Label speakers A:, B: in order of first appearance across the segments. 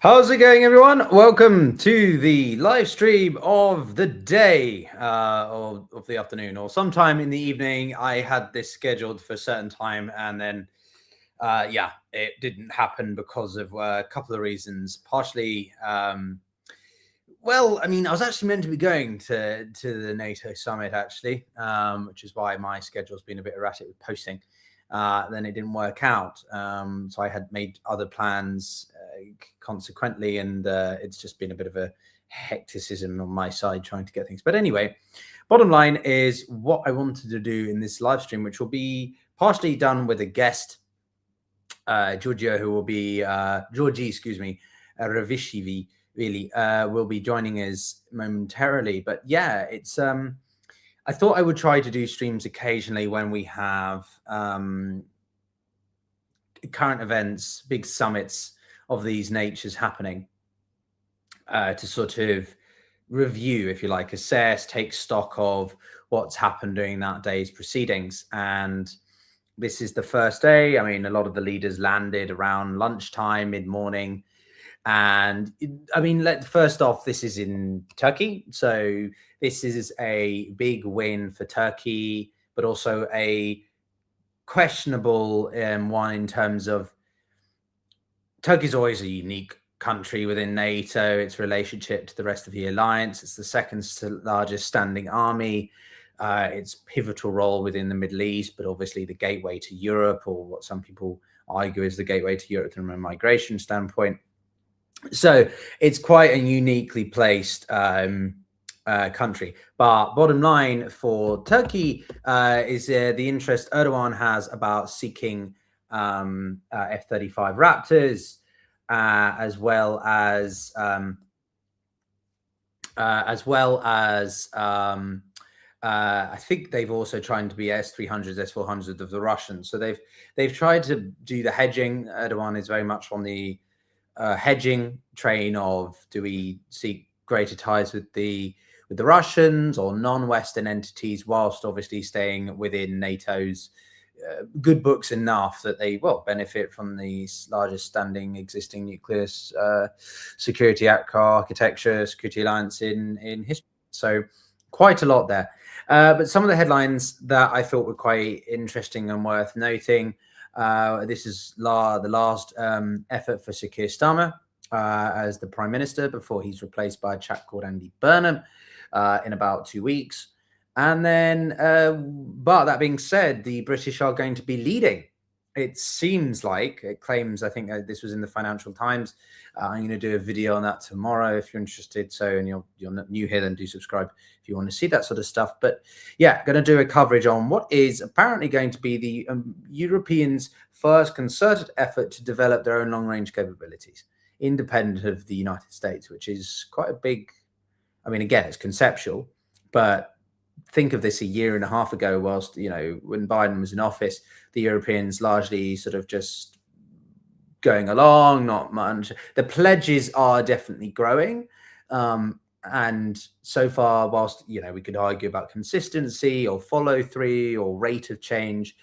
A: How's it going, everyone? Welcome to the live stream of the day, or of the afternoon, or sometime in the evening. I had this scheduled for a certain time, and then, it didn't happen because of a couple of reasons. Partially, I was actually meant to be going to the NATO summit, actually, which is why my schedule's been a bit erratic with posting. Then it didn't work out. So I had made other plans consequently, and it's just been a bit of a hecticism on my side trying to get things. But anyway, bottom line is what I wanted to do in this live stream, which will be partially done with a guest, Giorgi, who will be Revishvili, really will be joining us momentarily. But yeah, it's I thought I would try to do streams occasionally when we have current events, big summits of these natures happening, to sort of review, if you like, assess, take stock of what's happened during that day's proceedings. And this is the first day. I mean, a lot of the leaders landed around lunchtime, mid-morning. And first off, this is in Turkey. So this is a big win for Turkey, but also a questionable one in terms of Turkey's always a unique country within NATO, its relationship to the rest of the alliance. It's the second largest standing army. Its pivotal role within the Middle East, but obviously the gateway to Europe, or what some people argue is the gateway to Europe from a migration standpoint. So it's quite a uniquely placed country. But bottom line for Turkey is the interest Erdogan has about seeking F-35 Raptors, as well as I think they've also trying to be S-300s, S-400s of the Russians. So they've tried to do the hedging. Erdogan is very much on the hedging train of, do we seek greater ties with the Russians or non-Western entities, whilst obviously staying within NATO's good books enough that they benefit from the largest standing existing nuclear security architecture, security alliance in history. So quite a lot there. But some of the headlines that I thought were quite interesting and worth noting. This is the last effort for Sir Keir Starmer as the Prime Minister before he's replaced by a chap called Andy Burnham in about 2 weeks. And then, but that being said, the British are going to be leading. It seems like, it claims, I think this was in the Financial Times. I'm going to do a video on that tomorrow if you're interested. So, and you're new here, then do subscribe if you want to see that sort of stuff. But yeah, going to do a coverage on what is apparently going to be the Europeans' first concerted effort to develop their own long-range capabilities, independent of the United States, which is quite a big, again, it's conceptual, but think of this a year and a half ago, whilst, when Biden was in office, the Europeans largely sort of just going along, not much. The pledges are definitely growing. And so far, whilst, we could argue about consistency or follow through or rate of change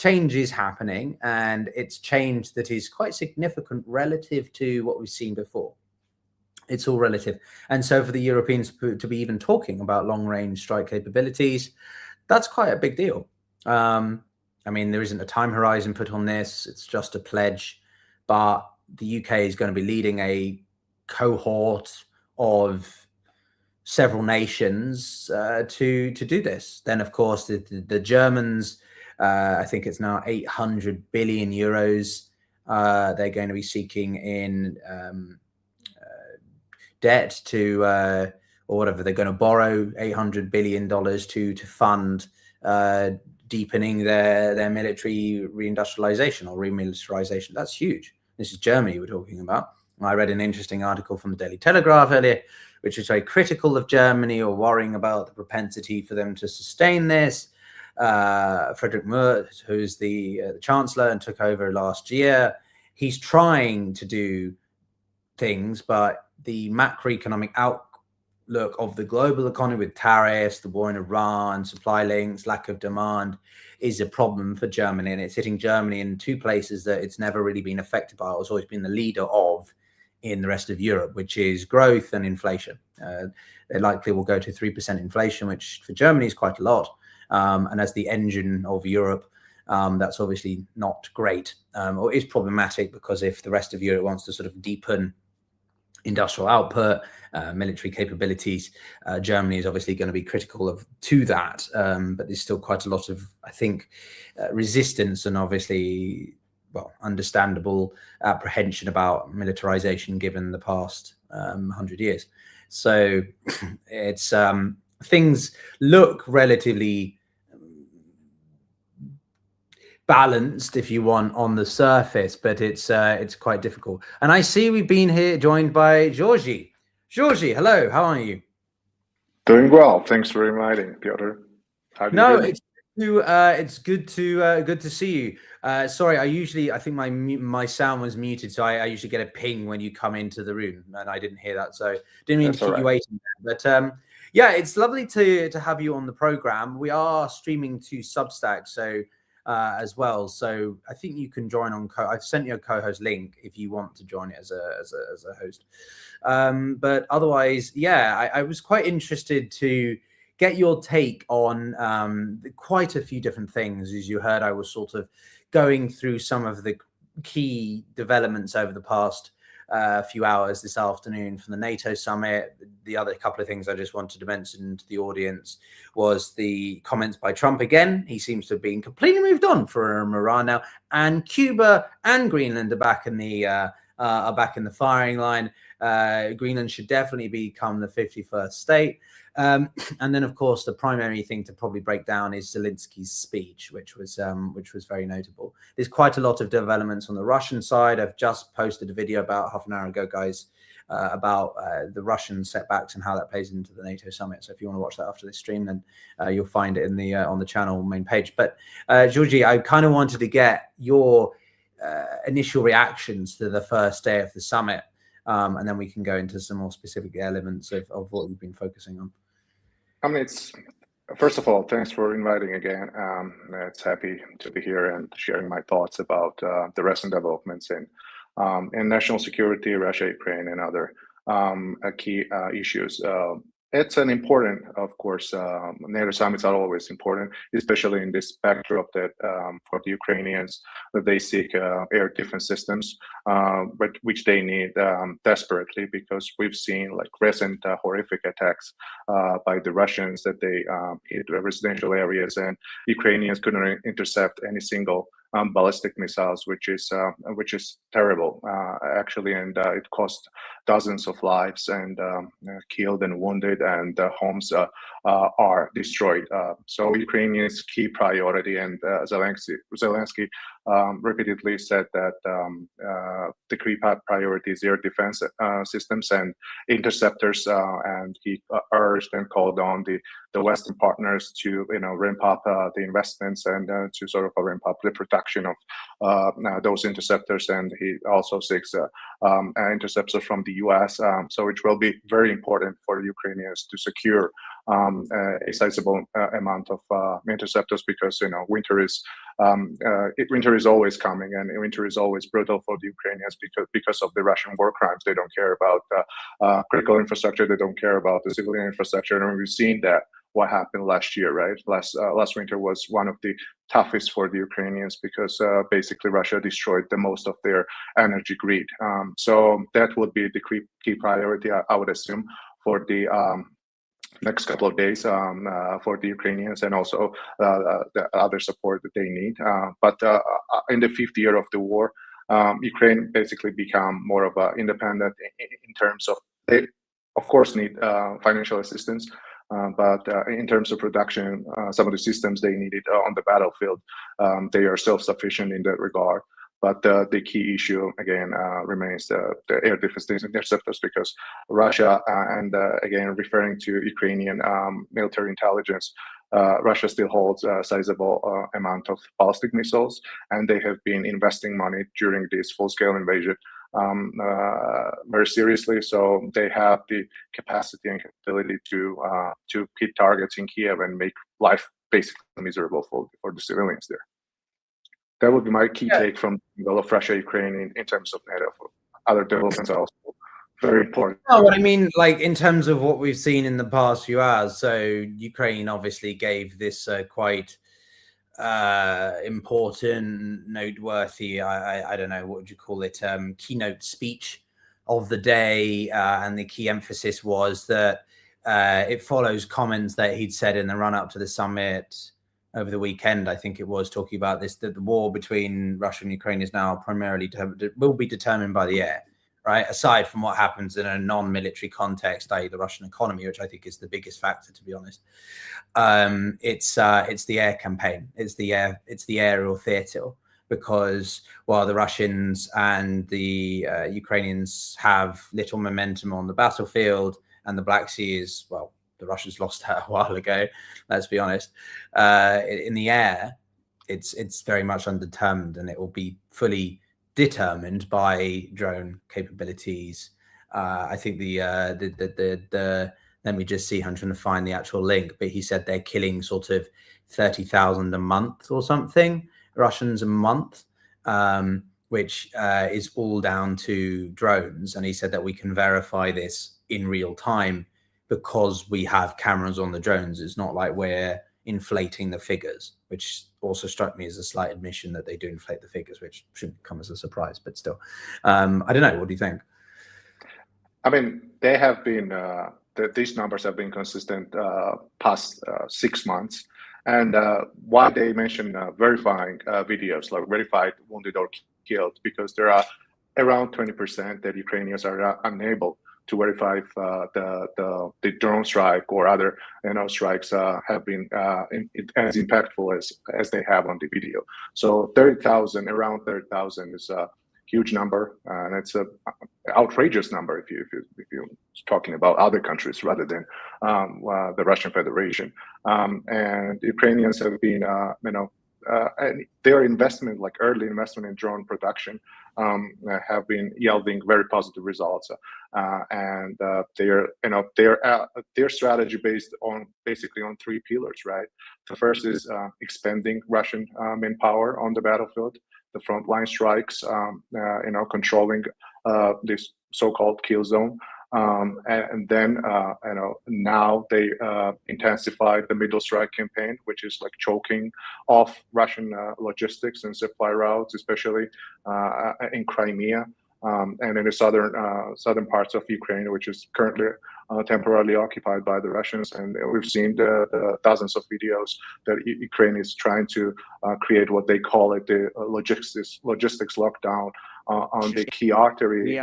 A: is happening. And it's change that is quite significant relative to what we've seen before. It's all relative. And so for the Europeans to be even talking about long-range strike capabilities, that's quite a big deal. There isn't a time horizon put on this. It's just a pledge. But the UK is going to be leading a cohort of several nations to do this. Then, of course, the Germans, I think it's now 800 billion euros. They're going to be seeking in debt to, or whatever, they're going to borrow $800 billion to fund deepening their military reindustrialization or remilitarization. That's huge. This is Germany we're talking about. I read an interesting article from the Daily Telegraph earlier, which is very critical of Germany or worrying about the propensity for them to sustain this. Friedrich Merz, who's the Chancellor and took over last year, he's trying to do things, but the macroeconomic outlook of the global economy with tariffs, the war in Iran, supply links, lack of demand is a problem for Germany. And it's hitting Germany in two places that it's never really been affected by. It's always been the leader of in the rest of Europe, which is growth and inflation. They likely will go to 3% inflation, which for Germany is quite a lot. And as the engine of Europe, that's obviously not great, or is problematic, because if the rest of Europe wants to sort of deepen industrial output, military capabilities, Germany is obviously going to be critical to that. But there's still quite a lot of, I think, resistance and obviously, well, understandable apprehension about militarization given the past 100 years. So it's things look relatively balanced, if you want, on the surface, but it's quite difficult. And I see we've been here joined by Giorgi. Giorgi, hello, how are you?
B: Doing well. Thanks for inviting, Pyotr.
A: No, it's good to see you. Sorry, I think my sound was muted, so I usually get a ping when you come into the room, and I didn't hear that, so didn't mean to keep you waiting there. But yeah, it's lovely to have you on the program. We are streaming to Substack, so as well, so I think you can join on. I've sent you a co-host link if you want to join it as a host. But otherwise, yeah, I was quite interested to get your take on quite a few different things. As you heard, I was sort of going through some of the key developments over the past few hours this afternoon from the NATO summit. The other couple of things I just wanted to mention to the audience was the comments by Trump again. He seems to have been completely moved on from Iran now, and Cuba and Greenland are back in the firing line. Greenland should definitely become the 51st state. And then, of course, the primary thing to probably break down is Zelensky's speech, which was very notable. There's quite a lot of developments on the Russian side. I've just posted a video about half an hour ago, guys, about the Russian setbacks and how that plays into the NATO summit. So if you want to watch that after this stream, then you'll find it in the on the channel main page. But Giorgi, I kind of wanted to get your initial reactions to the first day of the summit, and then we can go into some more specific elements of what we've been focusing on.
B: I mean, first of all, thanks for inviting again. It's happy to be here and sharing my thoughts about the recent developments in national security, Russia, Ukraine, and other key issues. It's an important, of course, NATO summits are always important, especially in this backdrop that for the Ukrainians, that they seek air defense systems, but which they need desperately, because we've seen like recent horrific attacks by the Russians that they hit residential areas, and Ukrainians couldn't intercept any single ballistic missiles, which is terrible, actually, and it cost dozens of lives, and killed and wounded, and homes are destroyed. So Ukrainians' key priority, and Zelensky repeatedly said that the key priority is air defense systems and interceptors, and he urged and called on the Western partners to ramp up the investments and to sort of ramp up the production of those interceptors, and he also seeks interceptors from the US, so it will be very important for Ukrainians to secure a sizable amount of interceptors, because winter is always coming, and winter is always brutal for the Ukrainians because of the Russian war crimes. They don't care about critical infrastructure, they don't care about the civilian infrastructure, and we've seen that what happened last year, right? Last winter was one of the toughest for the Ukrainians, because basically Russia destroyed the most of their energy grid. So that would be the key priority, I would assume, for the next couple of days for the Ukrainians, and also the other support that they need. But in the fifth year of the war, Ukraine basically become more of an independent in terms of, they of course need financial assistance, but in terms of production, some of the systems they needed on the battlefield, they are self-sufficient in that regard. But the key issue, again, remains the air defense interceptors, because Russia, and again, referring to Ukrainian military intelligence, Russia still holds a sizable amount of ballistic missiles, and they have been investing money during this full-scale invasion very seriously. So they have the capacity and capability to hit targets in Kiev and make life basically miserable for the civilians there. That would be my key take from the of Russia, Ukraine in terms of NATO. For other developments, I'll also very important.
A: No, what I mean, like in terms of what we've seen in the past few hours. So Ukraine obviously gave this quite important, noteworthy, I don't know, what would you call it, keynote speech of the day, and the key emphasis was that it follows comments that he'd said in the run-up to the summit over the weekend. I think it was talking about this, that the war between Russia and Ukraine is now primarily will be determined by the air, right? Aside from what happens in a non-military context, i.e. the Russian economy, which I think is the biggest factor, to be honest. It's the air campaign. It's the aerial theater, because while the Russians and the Ukrainians have little momentum on the battlefield, and the Black Sea is, well, the Russians lost that a while ago, let's be honest. In the air, it's very much undetermined, and it will be fully determined by drone capabilities. I think the let me just see, I'm trying to find the actual link, but he said they're killing sort of 30,000 a month or something, Russians a month, which is all down to drones. And he said that we can verify this in real time because we have cameras on the drones. It's not like we're inflating the figures, which also struck me as a slight admission that they do inflate the figures, which shouldn't come as a surprise, but still. I don't know. What do you think?
B: I mean, they have been, these numbers have been consistent past 6 months. And why they mention verifying videos, like verified wounded or killed, because there are around 20% that Ukrainians are unable to verify if the drone strike or other strikes have been as impactful as they have on the video. So 30,000, around 30,000 is a huge number, and it's an outrageous number if you're talking about other countries rather than the Russian Federation. And Ukrainians have been, and their investment, like early investment in drone production, have been yielding very positive results, and their strategy based on basically on 3 pillars, right? The first is expanding Russian manpower on the battlefield, the frontline strikes, controlling this so-called kill zone. And then, now they intensified the middle strike campaign, which is like choking off Russian logistics and supply routes, especially in Crimea and in the southern parts of Ukraine, which is currently temporarily occupied by the Russians. And we've seen the dozens of videos that Ukraine is trying to create what they call it, the logistics lockdown on the key artery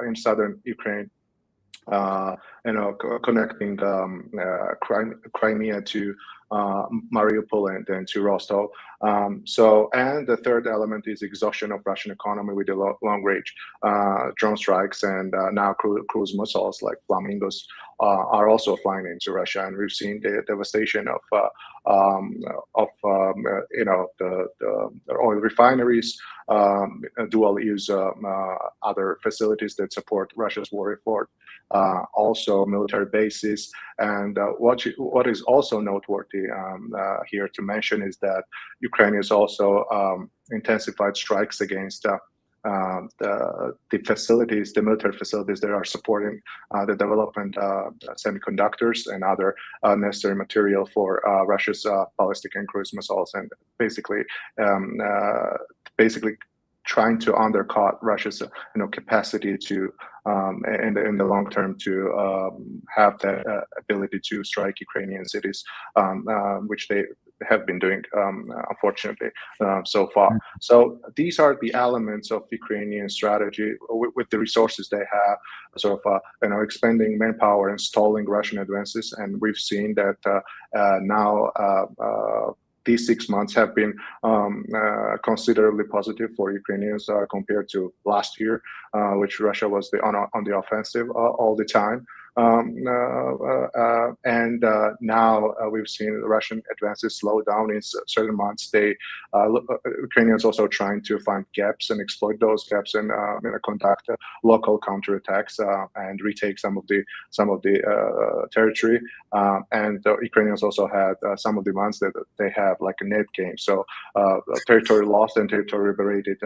B: in southern Ukraine. Connecting Crimea to Mariupol and then to Rostov. And the third element is exhaustion of Russian economy with the long-range drone strikes, and now cruise missiles like Flamingos are also flying into Russia, and we've seen the devastation of the oil refineries, dual-use other facilities that support Russia's war effort. Also military bases, and what is also noteworthy here to mention is that Ukraine has also intensified strikes against the facilities, the military facilities that are supporting the development of semiconductors and other necessary material for Russia's ballistic and cruise missiles, and basically trying to undercut Russia's capacity to in the long term to have the ability to strike Ukrainian cities, which they have been doing, unfortunately, so far. So these are the elements of Ukrainian strategy with the resources they have, sort of expanding manpower and stalling Russian advances. And we've seen that now these 6 months have been considerably positive for Ukrainians compared to last year, which Russia was on the offensive all the time. And now we've seen the Russian advances slow down in certain months. Ukrainians also trying to find gaps and exploit those gaps and conduct local counterattacks and retake some of the territory. And the Ukrainians also had some of the months that they have like a net gain. So territory lost and territory liberated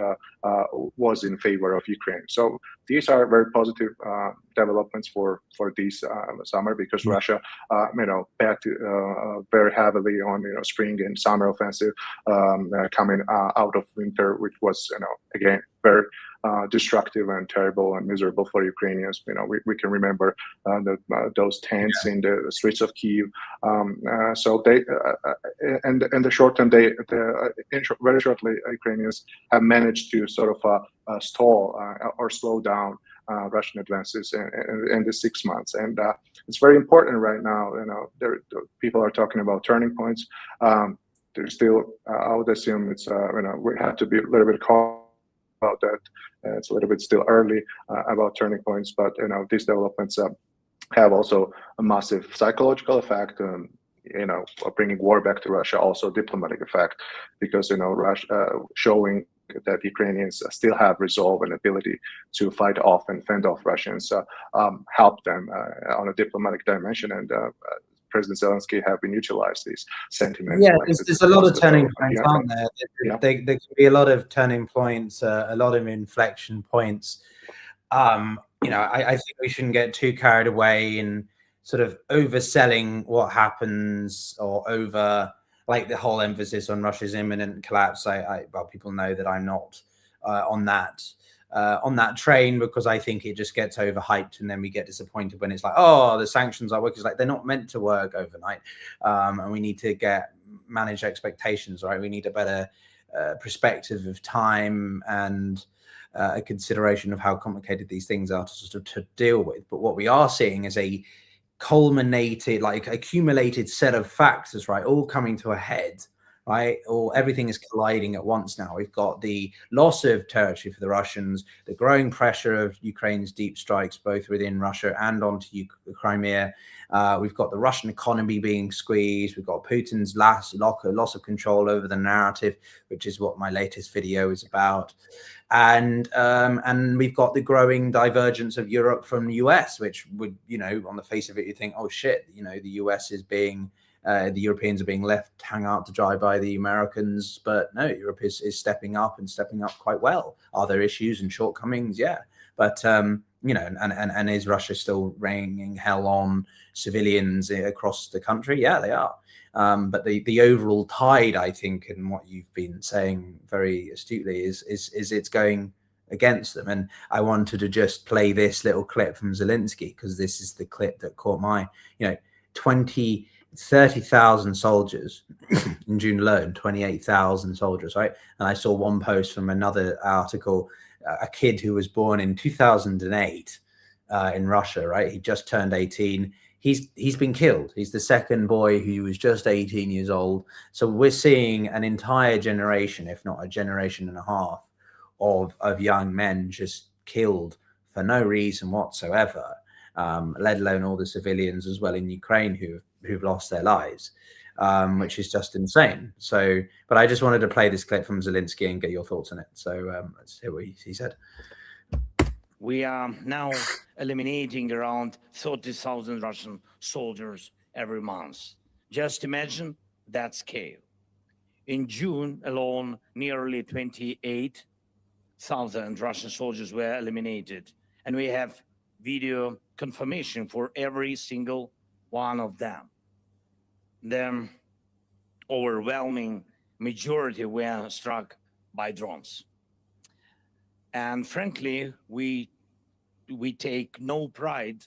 B: was in favor of Ukraine. So these are very positive developments for this summer, because Russia, backed very heavily on spring and summer offensive coming out of winter, which was again very destructive and terrible and miserable for Ukrainians. We can remember those tents in the streets of Kyiv. So they and in the short term, very shortly, Ukrainians have managed to sort of stall or slow down Russian advances in the 6 months, and it's very important right now. People are talking about turning points. There's still, I would assume it's we have to be a little bit cautious about that. It's a little bit still early about turning points, but these developments have also a massive psychological effect. Bringing war back to Russia, also diplomatic effect, because Russia showing that Ukrainians still have resolve and ability to fight off and fend off Russians, help them on a diplomatic dimension, and President Zelensky have been utilized these sentiments.
A: Yeah, there's a lot of turning points, aren't there? There can be a lot of turning points, a lot of inflection points. I think we shouldn't get too carried away in sort of overselling what happens, or over like the whole emphasis on Russia's imminent collapse. Well, people know that I'm not on that train, because I think it just gets overhyped, and then we get disappointed when it's like, oh, the sanctions are working. It's like, they're not meant to work overnight, and we need to manage expectations, right? We need a better perspective of time and a consideration of how complicated these things are to deal with. But what we are seeing is a accumulated set of factors, right, all coming to a head, right? Or everything is colliding at once now. We've got the loss of territory for the Russians, the growing pressure of Ukraine's deep strikes, both within Russia and onto Crimea. We've got the Russian economy being squeezed. We've got Putin's loss of control over the narrative, which is what my latest video is about. And we've got the growing divergence of Europe from the US, which would, on the face of it, you think, oh shit, the US is being, the Europeans are being left hang out to dry by the Americans. But no, Europe is stepping up, and stepping up quite well. Are there issues and shortcomings? Yeah. But, and is Russia still raining hell on civilians across the country? Yeah, they are. But the overall tide, I think, and what you've been saying very astutely, is it's going against them. And I wanted to just play this little clip from Zelensky, because this is the clip that caught my, 30,000 soldiers in June alone, 28,000 soldiers, right? And I saw one post from another article, a kid who was born in 2008 in Russia, right? He just turned 18. He's been killed. He's the second boy who was just 18 years old. So we're seeing an entire generation, if not a generation and a half, of young men just killed for no reason whatsoever, let alone all the civilians as well in Ukraine who've lost their lives, which is just insane. So, but I just wanted to play this clip from Zelensky and get your thoughts on it. So let's hear what he said.
C: We are now eliminating around 30,000 Russian soldiers every month. Just imagine that scale. In June alone, nearly 28,000 Russian soldiers were eliminated. And we have video confirmation for every single one of them. The overwhelming majority were struck by drones. And frankly, we take no pride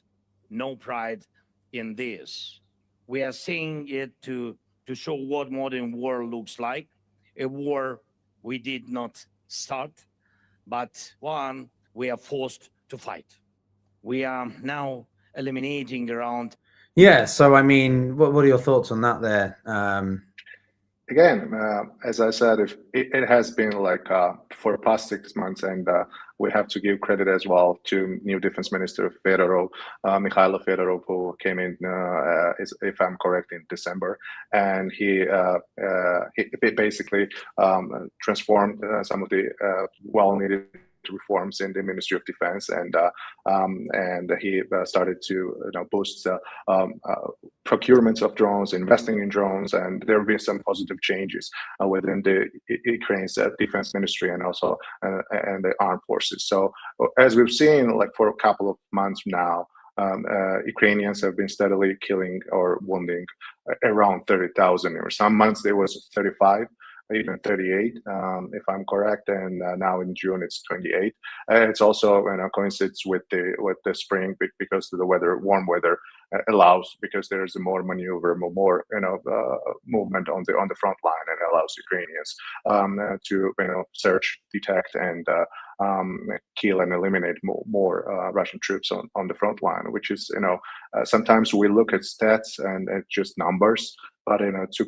C: in this. We are saying it to show what modern war looks like, a war we did not start, but one we are forced to fight. We are now eliminating around.
A: Yeah, so I mean, what are your thoughts on that there?
B: Again, as I said, it has been like for the past 6 months, and we have to give credit as well to new Defense Minister Fedorov, Mikhailo Fedorov, who came in, if I'm correct, in December, and he basically transformed some of the well-needed reforms in the Ministry of Defense, and he started to boost procurements of drones, investing in drones, and there have been some positive changes within the Ukraine's defense ministry and also and the armed forces. So as we've seen, like for a couple of months now, Ukrainians have been steadily killing or wounding around 30,000. Or some months there was 35, even 38, if I'm correct. And now in June it's 28. It's also coincides with the spring because the weather, warm weather, allows, because there's more maneuver, more movement on the front line, and allows Ukrainians to search, detect, and kill and eliminate more Russian troops on the front line, which is sometimes we look at stats and it's just numbers, but to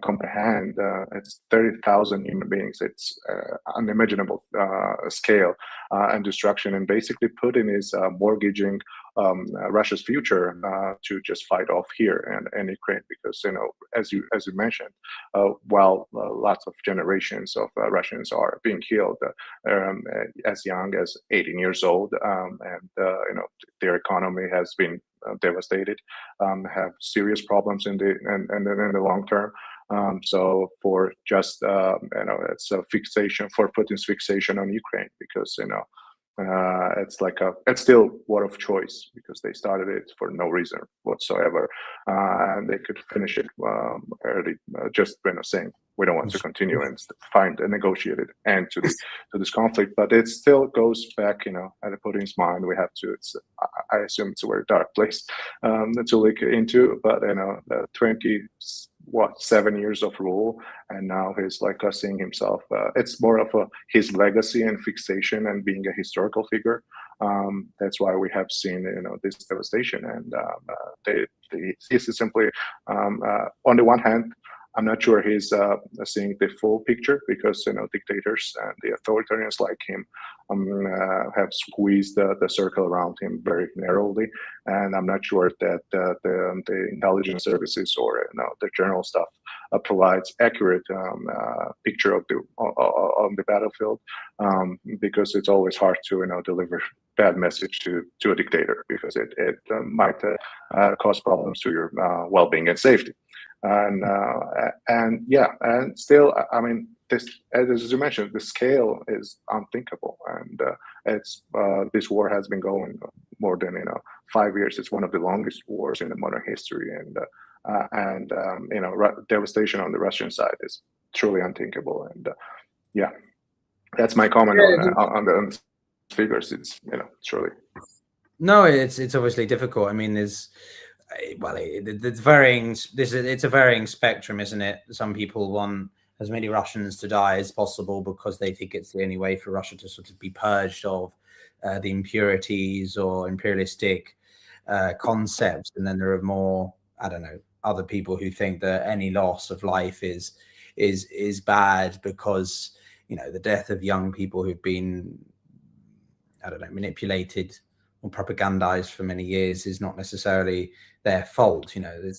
B: comprehend it's 30,000 human beings. It's unimaginable scale and destruction, and basically Putin is mortgaging Russia's future to just fight off here and Ukraine, because as you mentioned, while lots of generations of Russians are being killed as young as 18 years old, and their economy has been devastated, have serious problems in the long term. So for just it's a fixation for Putin's fixation on Ukraine, because it's still war of choice, because they started it for no reason whatsoever, and they could finish it early, just saying we don't want to continue and find a negotiated end to this conflict. But it still goes back, at Putin's mind. We have to. I assume it's a very dark place to look into. But 7 years of rule, and now he's seeing himself. It's more of his legacy and fixation and being a historical figure. That's why we have seen this devastation, and he's simply on the one hand, I'm not sure he's seeing the full picture, because dictators and the authoritarians like him have squeezed the circle around him very narrowly, and I'm not sure that the intelligence services or the general stuff provides accurate picture of the battlefield, because it's always hard to deliver bad message to a dictator, because it might cause problems to your well-being and safety. And still, I mean, this, as you mentioned, the scale is unthinkable, and this war has been going more than 5 years. It's one of the longest wars in the modern history, and devastation on the Russian side is truly unthinkable. And that's my comment on the figures. It's truly.
A: No, it's obviously difficult. I mean, it's varying. It's a varying spectrum, isn't it? Some people want as many Russians to die as possible because they think it's the only way for Russia to sort of be purged of the impurities or imperialistic concepts, and then there are more, I don't know, other people who think that any loss of life is bad, because the death of young people who've been, I don't know, manipulated or propagandized for many years is not necessarily their fault.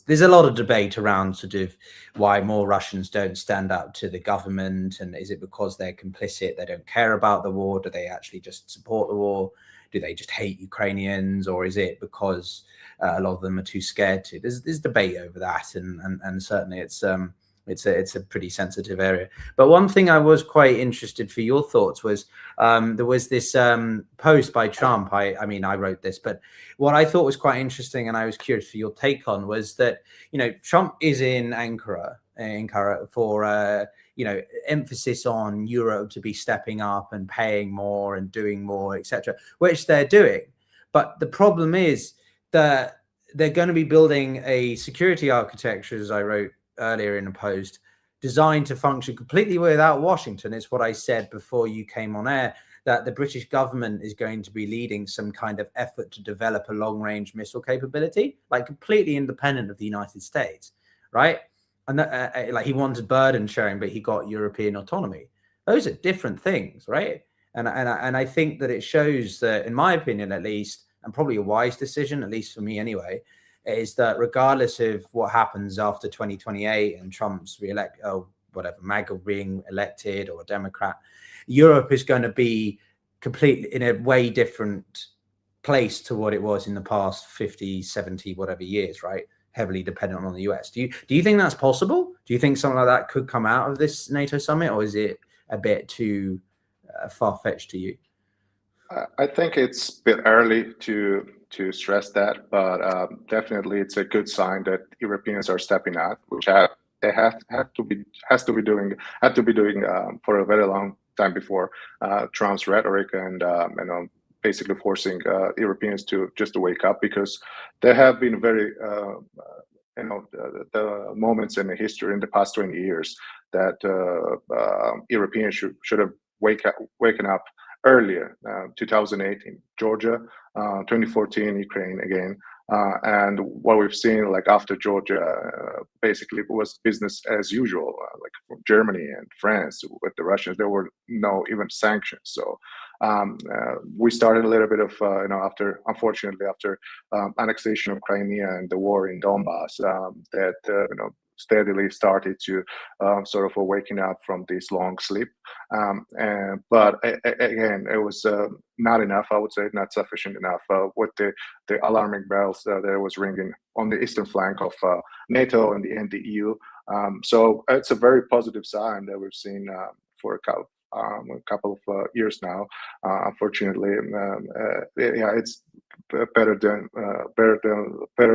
A: There's a lot of debate around sort of why more Russians don't stand up to the government, and is it because they're complicit, they don't care about the war? Do they actually just support the war? Do they just hate Ukrainians, or is it because a lot of them are too scared to? There's debate over that, and certainly it's a pretty sensitive area. But one thing I was quite interested for your thoughts was there was this post by Trump. I mean, I wrote this, but what I thought was quite interesting, and I was curious for your take on, was that Trump is in Ankara for emphasis on Europe to be stepping up and paying more and doing more, etc., which they're doing. But the problem is that they're going to be building a security architecture, as I wrote earlier in a post, designed to function completely without Washington. It's what I said before you came on air, that the British government is going to be leading some kind of effort to develop a long-range missile capability, completely independent of the United States, right? And that, he wanted burden sharing, but he got European autonomy. Those are different things, right? And I think that it shows that, in my opinion at least, and probably a wise decision, at least for me anyway, is that regardless of what happens after 2028 and Trump's MAGA being elected or a Democrat, Europe is going to be completely in a way different place to what it was in the past 50, 70, whatever years, right? Heavily dependent on the US. Do you think that's possible? Do you think something like that could come out of this NATO summit, or is it a bit too far-fetched to you?
B: I think it's a bit early to stress that, but definitely it's a good sign that Europeans are stepping up, which they had to be doing for a very long time before Trump's rhetoric and basically forcing Europeans to wake up, because there have been very the moments in the history in the past 20 years that Europeans should have waken up earlier. 2018 Georgia, 2014 Ukraine again, and what we've seen like after Georgia basically was business as usual, like Germany and France with the Russians. There were no even sanctions. So we started a little bit of unfortunately after annexation of Crimea and the war in Donbass, that steadily started to sort of waking up from this long sleep. But again, it was not enough. I would say not sufficient enough with the alarming bells that was ringing on the eastern flank of NATO and the EU. So it's a very positive sign that we've seen for a couple of years now. Unfortunately, it's better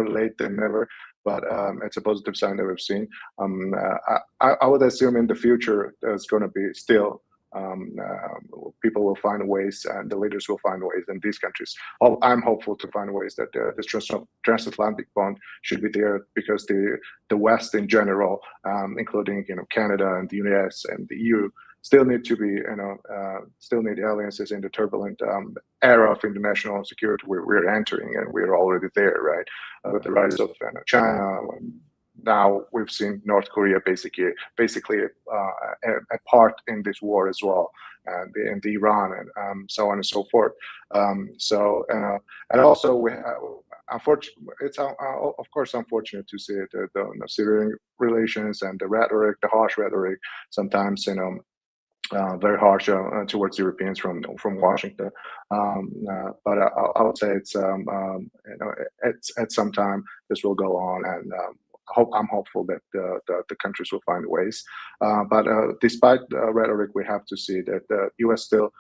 B: late than never. But it's a positive sign that we've seen. I would assume in the future there's going to be still people will find ways, and the leaders will find ways in these countries. I'm hopeful to find ways that this transatlantic bond should be there, because the West in general, including Canada and the US and the EU, still need to be still need alliances in the turbulent era of international security we're entering, and we're already there, right? With the rise of China. Now we've seen North Korea basically a part in this war as well, and the Iran and so on and so forth. And also we it's of course unfortunate to see the Syrian relations and the rhetoric, the harsh rhetoric, sometimes very harsh towards Europeans from Washington. But I would say it's at some time this will go on, and I'm hopeful that the countries will find ways. But despite rhetoric, we have to see that the U.S. still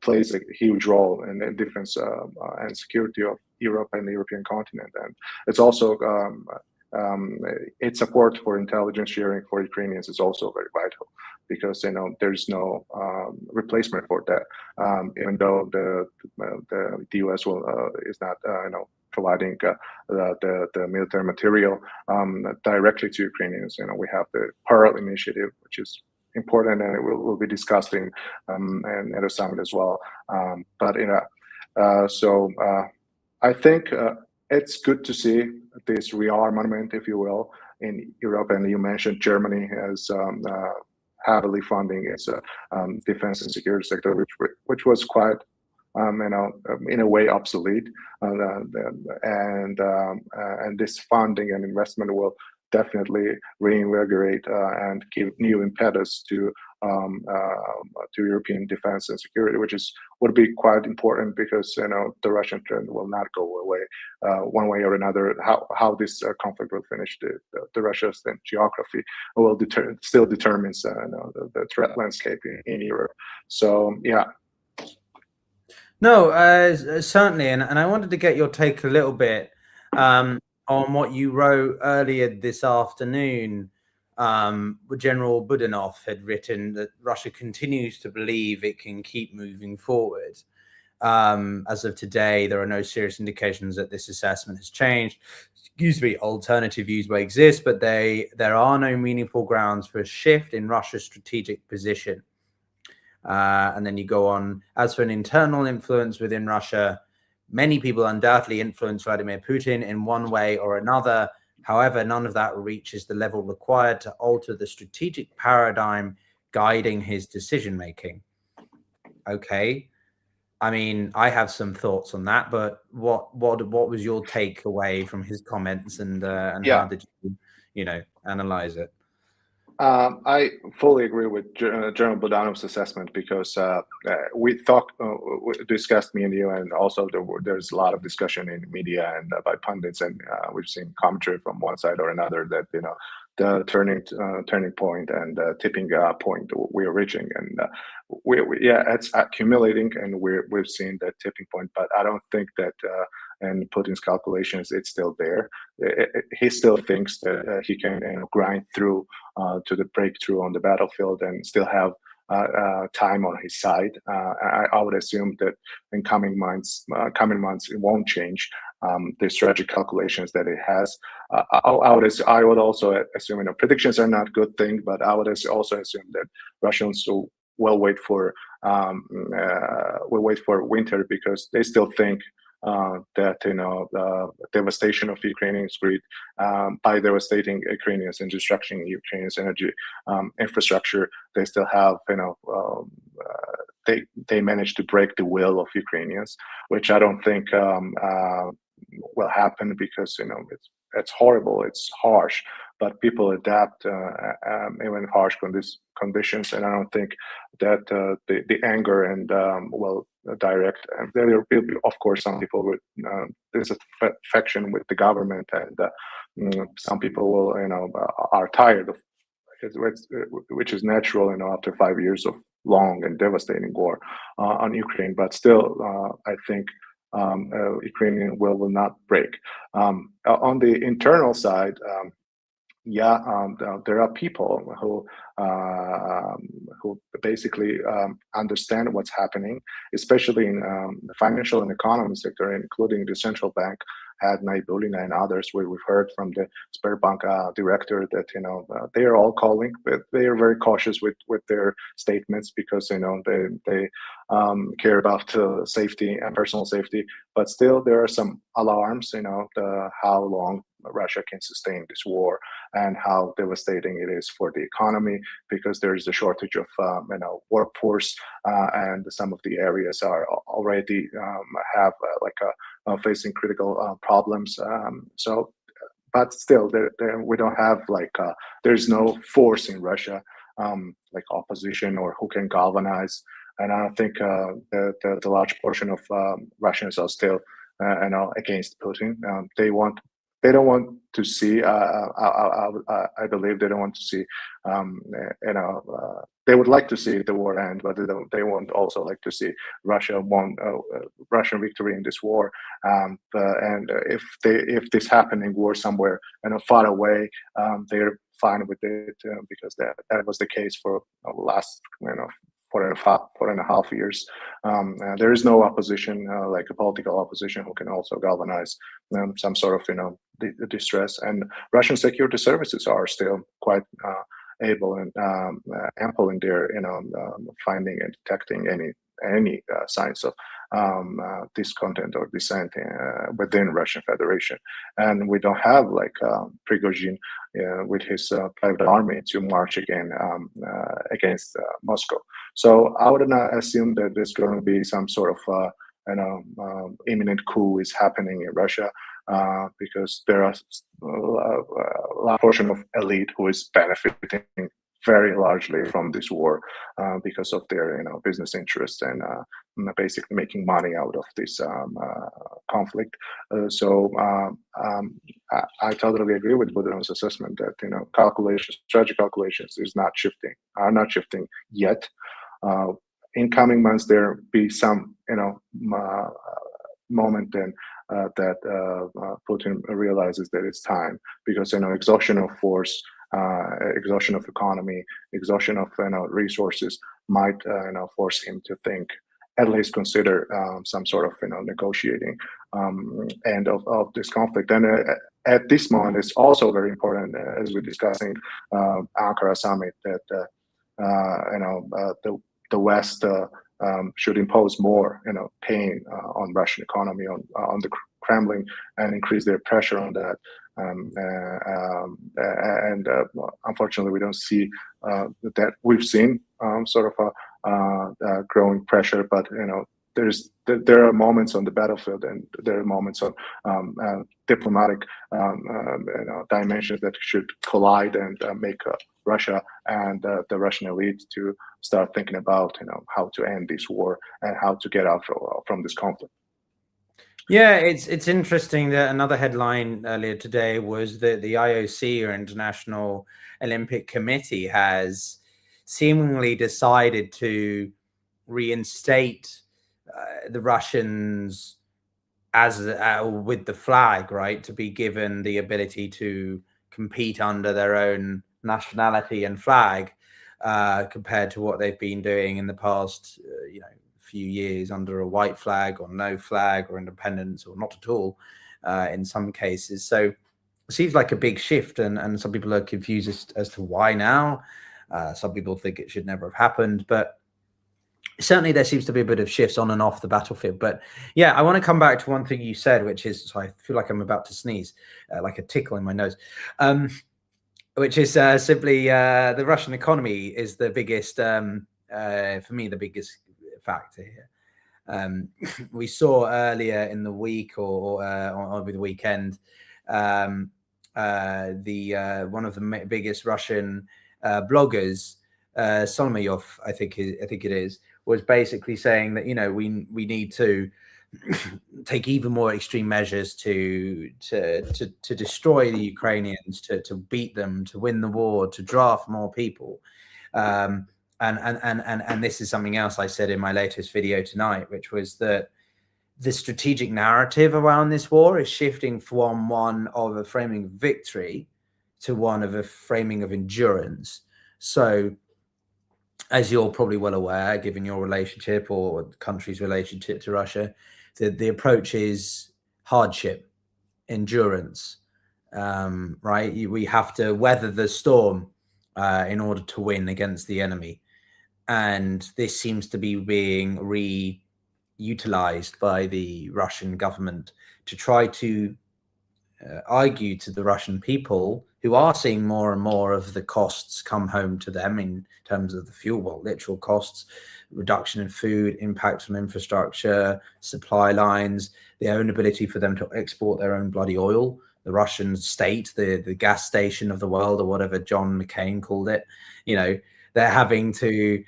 B: plays a huge role in the defense and security of Europe and the European continent, and it's also its support for intelligence sharing for Ukrainians is also very vital, because there's no replacement for that. Even though the U.S. is not providing the military material directly to Ukrainians. We have the Pearl initiative, which is important, and it will be discussed in at a summit as well. So I think it's good to see this rearmament, if you will, in Europe. And you mentioned Germany has heavily funding its defense and security sector, which was quite, in a way obsolete. And this funding and investment will definitely reinvigorate and give new impetus to European defense and security, which would be quite important, because the Russian trend will not go away one way or another. How this conflict will finish, the Russia's geography will still determines the threat landscape in Europe. So yeah.
A: No, certainly, and I wanted to get your take a little bit on what you wrote earlier this afternoon. General Budanov had written that Russia continues to believe it can keep moving forward. As of today, there are no serious indications that this assessment has changed. Alternative views may exist, but there are no meaningful grounds for a shift in Russia's strategic position. And then you go on, as for an internal influence within Russia, many people undoubtedly influence Vladimir Putin in one way or another. However, none of that reaches the level required to alter the strategic paradigm guiding his decision-making. Okay. I mean, I have some thoughts on that, but what was your takeaway from his comments, and how did you analyze it?
B: I fully agree with General Bodanov's assessment because we discussed, me and you, and also there's a lot of discussion in media and by pundits, and we've seen commentary from one side or another that the turning point and tipping point we're reaching, and yeah, it's accumulating, and we've seen that tipping point, but I don't think that in Putin's calculations it's still there. He still thinks that he can grind through to the breakthrough on the battlefield and still have time on his side. I would assume that in coming months it won't change the strategic calculations that it has. I would also assume, predictions are not a good thing, but I would also assume that Russians will wait for winter, because they still think that devastation of Ukrainians grid by devastating Ukrainians and destructing Ukrainians' energy infrastructure, they still have they managed to break the will of Ukrainians, which I don't think will happen, because it's horrible, it's harsh, but people adapt even harsh conditions, and I don't think that the anger and will direct. And there will be, of course, some people with disaffection with the government, and some people will, are tired of it, which is natural, after 5 years of long and devastating war on Ukraine. But still, I think Ukrainian will not break. On the internal side, there are people who basically understand what's happening, especially in the financial and economy sector, including the central bank head Naibulina and others. We've heard from the Sberbank director that they are all calling, but they are very cautious with their statements, because they care about safety and personal safety. But still, there are some alarms. How long Russia can sustain this war and how devastating it is for the economy, because there is a shortage of workforce, and some of the areas are already have facing critical problems. But still, we don't have there's no force in Russia like opposition or who can galvanize. And I think the large portion of Russians are still against Putin. They don't want to see. I believe they don't want to see. They would like to see the war end, but they won't also like to see Russia won Russian victory in this war. And if this happening war somewhere far away, they're fine with it, because that was the case for the last 4.5 years. There is no opposition, like a political opposition, who can also galvanize some sort of distress. And Russian security services are still quite able and ample in their finding and detecting any signs of discontent or dissent within Russian Federation. And we don't have Prigozhin with his private army to march again against Moscow. So I would not assume that there's going to be some sort of imminent coup is happening in Russia, because there are a large portion of elite who is benefiting very largely from this war because of their business interests and basically making money out of this conflict. So I totally agree with Budanov's assessment that strategic calculations are not shifting yet. In coming months, there be some moment then that Putin realizes that it's time, because exhaustion of force, exhaustion of economy, exhaustion of resources might force him to think, at least consider some sort of negotiating end of this conflict. And at this moment, it's also very important, as we're discussing Ankara summit, that the West should impose more pain on Russian economy, on the Kremlin, and increase their pressure on that. And unfortunately, we don't see that. We've seen sort of a growing pressure, but there are moments on the battlefield, and there are moments on diplomatic dimensions that should collide and make Russia and the Russian elite to start thinking about how to end this war and how to get out from this conflict.
A: Yeah, it's interesting that another headline earlier today was that the IOC, or International Olympic Committee, has seemingly decided to reinstate the Russians as with the flag, right, to be given the ability to compete under their own nationality and flag, compared to what they've been doing in the past, few years under a white flag or no flag or independence or not at all, in some cases. So it seems like a big shift, and some people are confused as to why now. Some people think it should never have happened, but certainly there seems to be a bit of shifts on and off the battlefield. But yeah, I want to come back to one thing you said, which is, so I feel like I'm about to sneeze, like a tickle in my nose, which is simply the Russian economy is the biggest, for me, the biggest factor here. We saw earlier in the week or over the weekend, one of the biggest Russian bloggers, Solomayov, I think it is, was basically saying that we need to take even more extreme measures to destroy the Ukrainians, to beat them, to win the war, to draft more people. And this is something else I said in my latest video tonight, which was that the strategic narrative around this war is shifting from one of a framing of victory to one of a framing of endurance. So, as you're probably well aware, given your relationship or the country's relationship to Russia, the approach is hardship, endurance, right? We have to weather the storm in order to win against the enemy. And this seems to be being reutilized by the Russian government to try to argue to the Russian people, who are seeing more and more of the costs come home to them in terms of the fuel, well, literal costs, reduction in food, impact on infrastructure, supply lines, their own ability for them to export their own bloody oil. The Russian state, the gas station of the world, or whatever John McCain called it, they're having to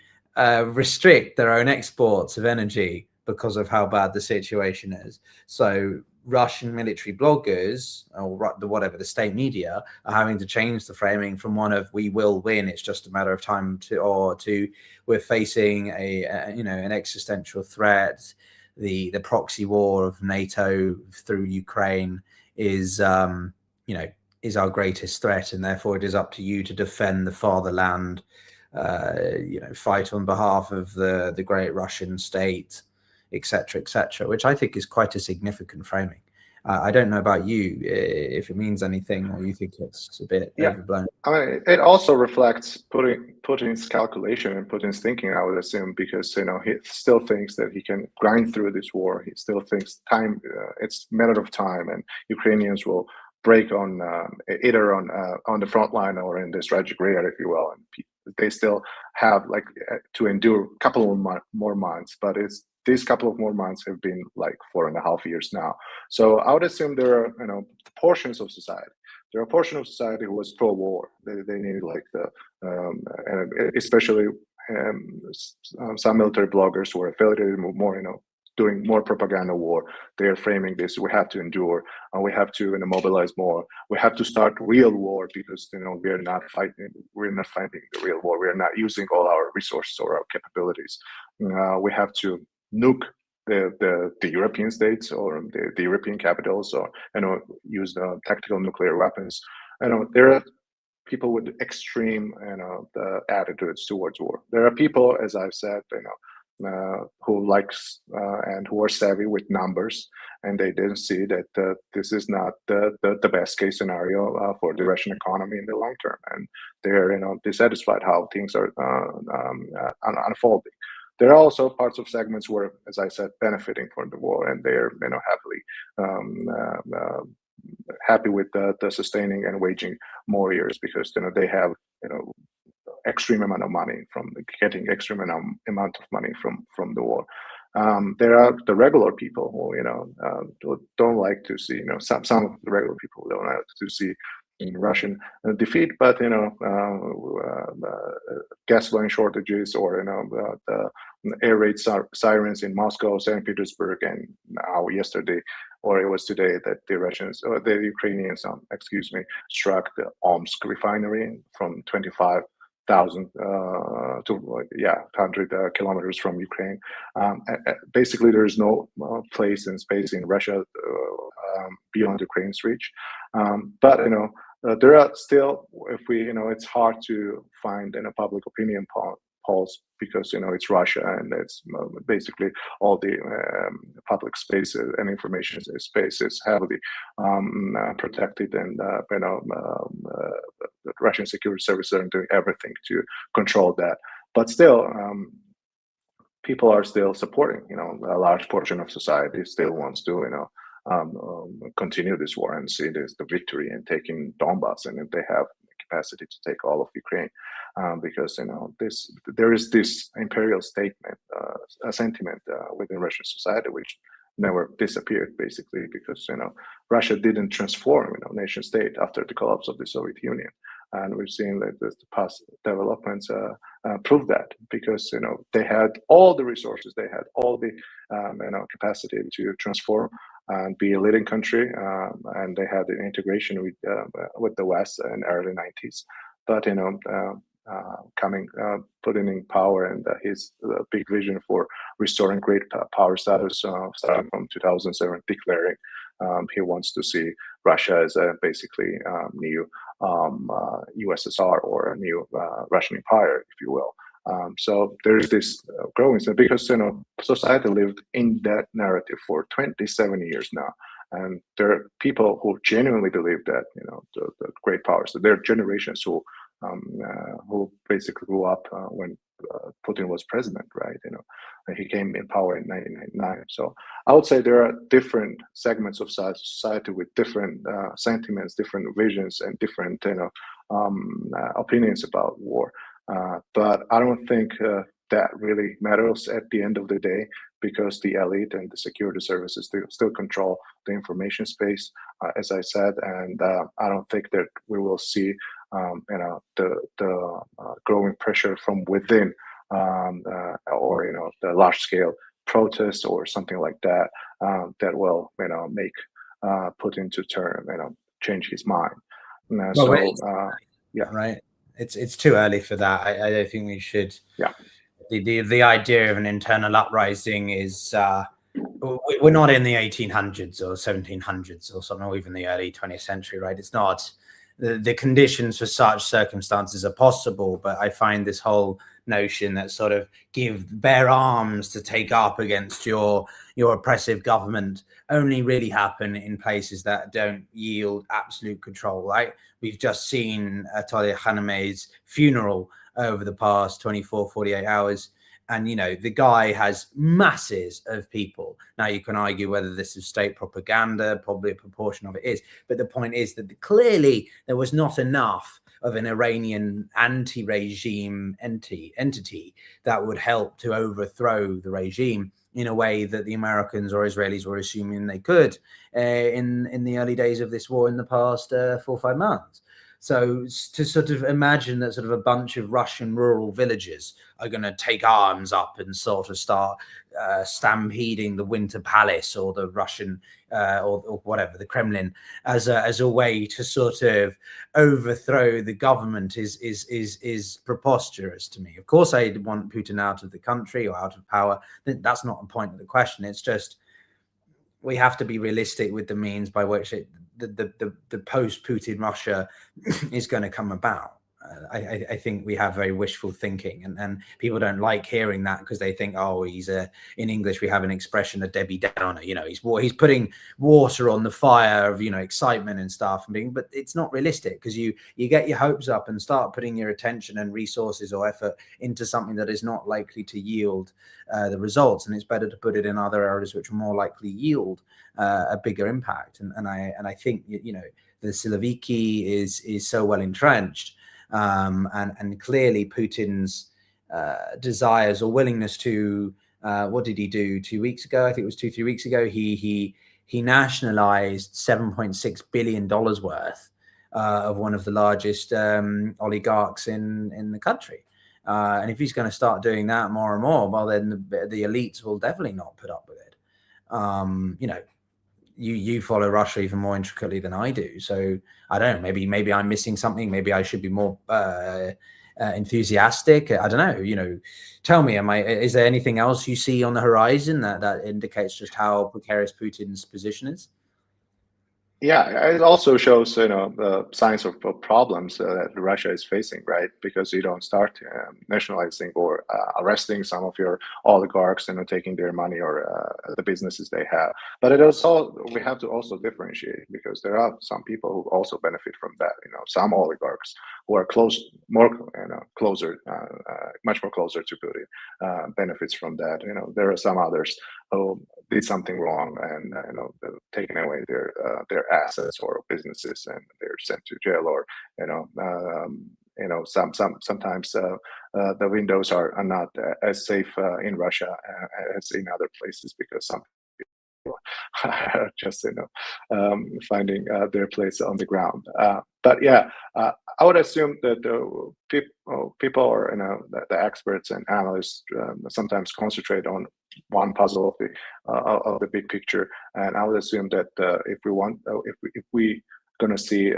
A: restrict their own exports of energy because of how bad the situation is. So Russian military bloggers, or whatever, the state media, are having to change the framing from one of "we will win, it's just a matter of time" to we're facing an existential threat. The proxy war of NATO through Ukraine is our greatest threat, and therefore it is up to you to defend the fatherland, fight on behalf of the great Russian state, etc., which I think is quite a significant framing. I don't know about you, if it means anything, or you think it's a bit overblown.
B: I mean, it also reflects Putin's calculation and Putin's thinking, I would assume, because he still thinks that he can grind through this war. He still thinks it's a matter of time, and Ukrainians will break on either on the front line or in the strategic rear, if you will. And they still have to endure a couple of more months, but these couple of more months have been 4.5 years now. So I would assume there are portions of society. There are a portion of society who was pro-war. They needed especially some military bloggers who are affiliated with more, doing more propaganda war. They are framing this: we have to endure, and we have to mobilize more. We have to start real war because we're not fighting the real war. We are not using all our resources or our capabilities. We have to nuke the European states or the European capitals, or use the tactical nuclear weapons. There are people with extreme the attitudes towards war. There are people, as I've said, who likes and who are savvy with numbers, and they didn't see that this is not the best case scenario for the Russian economy in the long term, and they're dissatisfied how things are unfolding. There are also parts of segments where, as I said, benefiting from the war, and they're happy with the sustaining and waging more years because they have extreme amount of money from getting extreme amount of money from the war. There are the regular people who don't like to see some of the regular people don't like to see Russian defeat, but gasoline shortages, or the air raid sirens in Moscow, St. Petersburg, and now yesterday, or it was today, that the Russians or the Ukrainians, struck the Omsk refinery from 25,000 to 100 kilometers from Ukraine. Basically, there is no place and space in Russia beyond Ukraine's reach. But there are still, if we, it's hard to find in a public opinion polls, because it's Russia, and it's basically all the public spaces and information space is heavily protected, and the Russian security services are doing everything to control that. But still, people are still supporting. A large portion of society still wants to continue this war and see this the victory and taking Donbass, and if they have the capacity to take all of Ukraine, because there is this imperial statement, a sentiment within Russian society which never disappeared, basically, because Russia didn't transform nation state after the collapse of the Soviet Union, and we've seen that the past developments prove that, because they had all the resources, they had all the capacity to transform and be a leading country, and they had an integration with the West in the early 90s. But Putin in power, and his big vision for restoring great power status, starting from 2007, declaring he wants to see Russia as a basically new USSR, or a new Russian empire, if you will. So there's this growing, because society lived in that narrative for 27 years now, and there are people who genuinely believe that the great powers, so there are generations who basically grew up when Putin was president, right? He came in power in 1999. So I would say there are different segments of society with different sentiments, different visions, and different opinions about war. But I don't think that really matters at the end of the day, because the elite and the security services still control the information space, as I said, and I don't think that we will see the growing pressure from within, or the large scale protests or something like that, that will make Putin to change his mind.
A: Right. It's too early for that. I don't think we should.
B: Yeah.
A: The idea of an internal uprising is we're not in the 1800s or 1700s or something, or even the early 20th century, right? It's not. The conditions for such circumstances are possible, but I find this whole notion that sort of bear arms to take up against your oppressive government only really happen in places that don't yield absolute control, right? We've just seen Ayatollah Khamenei's funeral over the past 24, 48 hours. And, the guy has masses of people. Now, you can argue whether this is state propaganda, probably a proportion of it is. But the point is that clearly there was not enough of an Iranian anti-regime entity that would help to overthrow the regime in a way that the Americans or Israelis were assuming they could in the early days of this war in the past 4 or 5 months. So to sort of imagine that sort of a bunch of Russian rural villages are going to take arms up and sort of start stampeding the Winter Palace or the Russian or whatever, the Kremlin, as a way to sort of overthrow the government is preposterous to me. Of course, I want Putin out of the country or out of power. That's not the point of the question. It's just we have to be realistic with the means by which the post-Putin Russia is going to come about. I think we have very wishful thinking, and people don't like hearing that because they think, oh, he's in English we have an expression, a Debbie Downer. He's putting water on the fire of excitement and stuff, but it's not realistic, because you get your hopes up and start putting your attention and resources or effort into something that is not likely to yield the results, and it's better to put it in other areas which are more likely yield a bigger impact. And I think the Siloviki is so well entrenched. And clearly Putin's desires or willingness to what did he do 2 weeks ago? I think it was 2-3 weeks ago. He nationalized $7.6 billion worth of one of the largest oligarchs in the country. And if he's going to start doing that more and more, well, then the elites will definitely not put up with it. You know, you follow Russia even more intricately than I do, so I don't know. Maybe I'm missing something. Maybe I should be more enthusiastic. I don't know. You know, tell me, is there anything else you see on the horizon that indicates just how precarious Putin's position is?
B: Yeah, it also shows, the signs of problems that Russia is facing, right? Because you don't start nationalizing or arresting some of your oligarchs and taking their money or the businesses they have. But it also, we have to also differentiate, because there are some people who also benefit from that. Some oligarchs who are much more closer to Putin benefits from that. There are some others who did something wrong and taken away their assets or businesses, and they're sent to jail, or sometimes the windows are not as safe in Russia as in other places, because some people are just finding their place on the ground. But yeah, I would assume that people or the experts and analysts sometimes concentrate on one puzzle of the big picture, and I would assume that if we going to see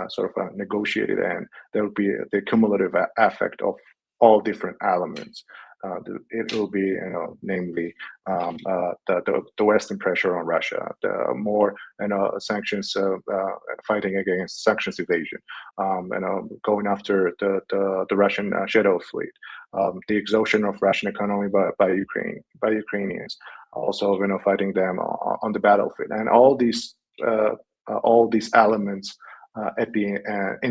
B: sort of a negotiated end, there will be the cumulative effect of all different elements. It will be, namely the Western pressure on Russia, the more sanctions, fighting against sanctions evasion, going after the Russian shadow fleet, the exhaustion of Russian economy by Ukrainians, also fighting them on the battlefield, and all these elements in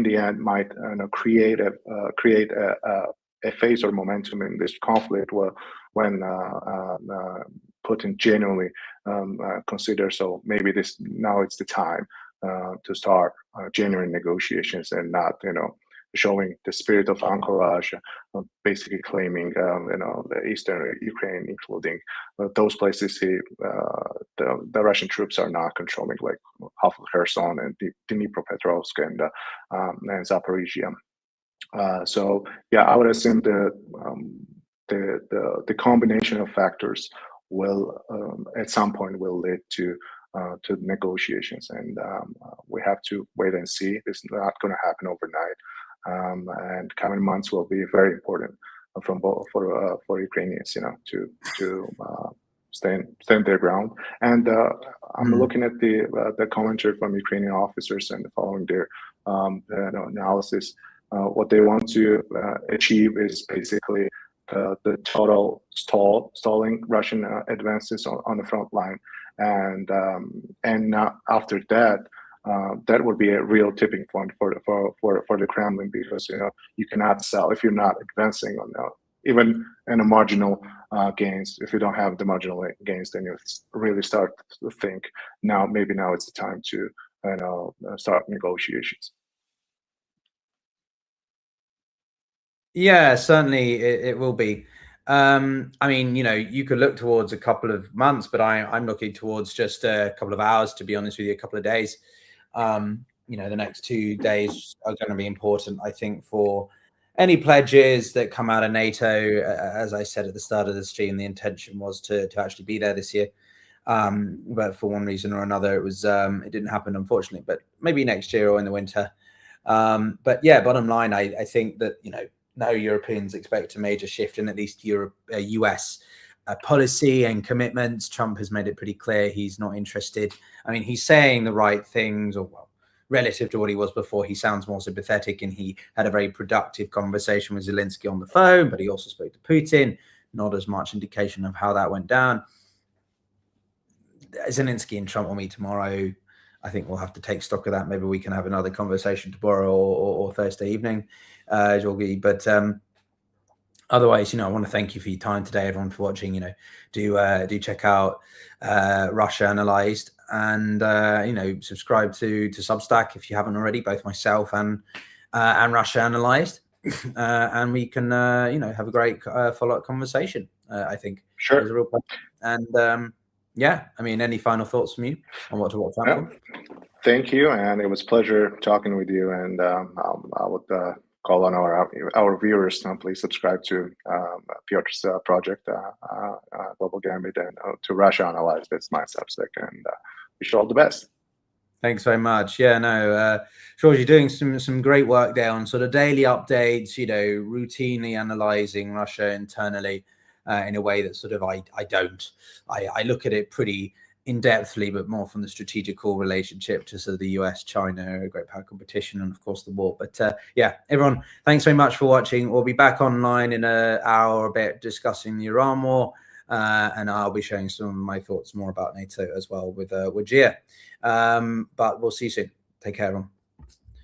B: the end might create a phase or momentum in this conflict when Putin genuinely considers, so maybe now it's the time to start genuine negotiations, and not showing the spirit of encourage, basically claiming the eastern Ukraine, including those places the Russian troops are not controlling, like half of Kherson and Dnipropetrovsk and Zaporizhia. So yeah, I would assume the combination of factors will at some point will lead to negotiations, and we have to wait and see. It's not going to happen overnight, and coming months will be very important for Ukrainians, to stand their ground. And I'm looking at the commentary from Ukrainian officers and following their analysis. What they want to achieve is basically the total stalling Russian advances on the front line, and after that, that would be a real tipping point for the Kremlin, because you cannot sell if you're not advancing on even in a marginal gains. If you don't have the marginal gains, then you really start to think maybe now it's the time to start negotiations.
A: Yeah, certainly it will be. I mean, you could look towards a couple of months, but I'm looking towards just a couple of hours, to be honest with you, a couple of days. The next 2 days are going to be important, I think, for any pledges that come out of NATO. As I said at the start of the stream, the intention was to actually be there this year. But for one reason or another, it didn't happen, unfortunately, but maybe next year or in the winter. But yeah, bottom line, I think that, no Europeans expect a major shift in at least US policy and commitments. Trump has made it pretty clear he's not interested. I mean, he's saying the right things, or relative to what he was before, he sounds more sympathetic, and he had a very productive conversation with Zelensky on the phone, but he also spoke to Putin. Not as much indication of how that went down. Zelensky and Trump will meet tomorrow. I think we'll have to take stock of that. Maybe we can have another conversation tomorrow or Thursday evening, Giorgi. But otherwise, I want to thank you for your time today, everyone, for watching. Do check out Russia Analyzed, and subscribe to Substack if you haven't already. Both myself and Russia Analyzed, and we can have a great follow-up conversation. I think
B: Sure.
A: There's a real pleasure. And yeah, I mean, any final thoughts from you on what to watch out for?
B: Thank you, and it was a pleasure talking with you. And I would call on our viewers to please subscribe to Pyotr's project, Global Gambit, and to Russia Analyzed. That's my Substack, and wish you all the best.
A: Thanks very much. Yeah, no, George, you're doing some great work there on sort of daily updates, routinely analyzing Russia internally in a way that sort of I look at it pretty in-depthly, but more from the strategical relationship to sort of the US, China, great power competition, and of course the war. But yeah, everyone, thanks very much for watching. We'll be back online in an hour or a bit discussing the Iran war, and I'll be sharing some of my thoughts more about NATO as well with Gia. But we'll see you soon. Take care, everyone.